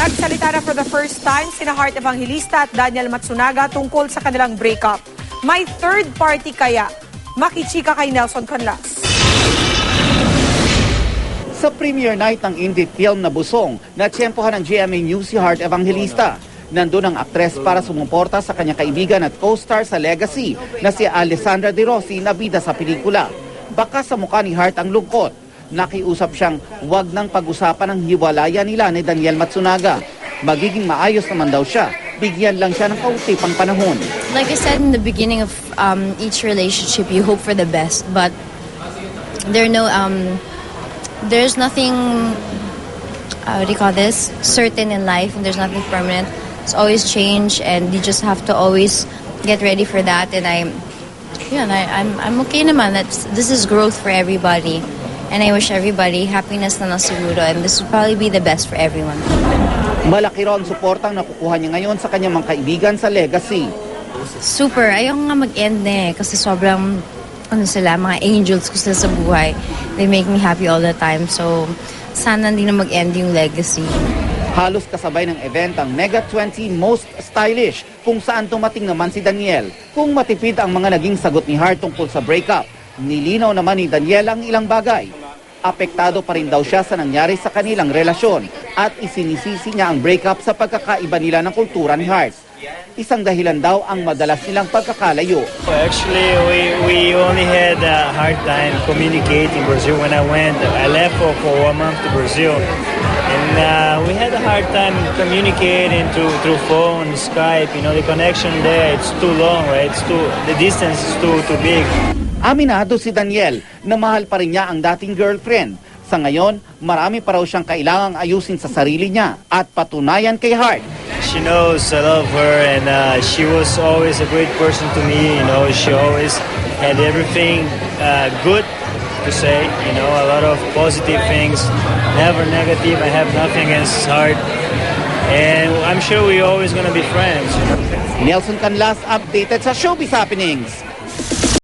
Nagsalita na for the first time sina Heart Evangelista at Daniel Matsunaga tungkol sa kanilang breakup. May third party kaya? Makichika kay Nelson Canlas. Sa premiere night ng indie film na Busong, natsyempohan ng GMA News si Heart Evangelista. Nandun ang aktres para sumuporta sa kanyang kaibigan at co-star sa Legacy na si Alessandra De Rossi na bida sa pelikula. Baka sa mukha ni Heart ang lungkot. Nakiusap siyang wag nang pag-usapan ang hiwalayan nila ni Daniel Matsunaga. Magiging maayos naman daw siya. Bigyan lang siya ng kaunti pang panahon. Like I said in the beginning of each relationship, you hope for the best, but there's nothing, what do you call this, certain in life, and there's nothing permanent. It's always change, and you just have to always get ready for that. And I'm okay naman. This is growth for everybody. And I wish everybody happiness na lang siguro, and this will probably be the best for everyone. Malaki raw ang suportang nakukuha niya ngayon sa kanyang mga kaibigan sa Legacy. Super. Ayoko nga mag-end na kasi sobrang, mga angels ko sila sa buhay. They make me happy all the time. So, sana hindi na mag-end yung Legacy. Halos kasabay ng event ang Mega 20 Most Stylish, kung saan tumating naman si Daniel. Kung matipid ang mga naging sagot ni Heart tungkol sa breakup, nilinaw naman ni Daniel ang ilang bagay. Apektado pa rin daw siya sa nangyari sa kanilang relasyon at isinisisi niya ang breakup sa pagkakaiba nila ng kultura ni Heart. Isang dahilan daw ang madalas nilang pagkakalayo. Actually, we only had a hard time communicating Brazil when I left for 1 month to Brazil. And we had a hard time communicating through phone, Skype. You know, the connection there, it's too long, right? The distance is too big. Aminado si Daniel na mahal pa rin niya ang dating girlfriend. Sa ngayon, marami pa raw siyang kailangang ayusin sa sarili niya at patunayan kay Heart. She knows I love her, and she was always a great person to me. You know, she always had everything good to say. You know, a lot of positive things, never negative. I have nothing against Heart, and I'm sure we're always gonna be friends. You know? Nelson Canlas, updated sa Showbiz Happenings.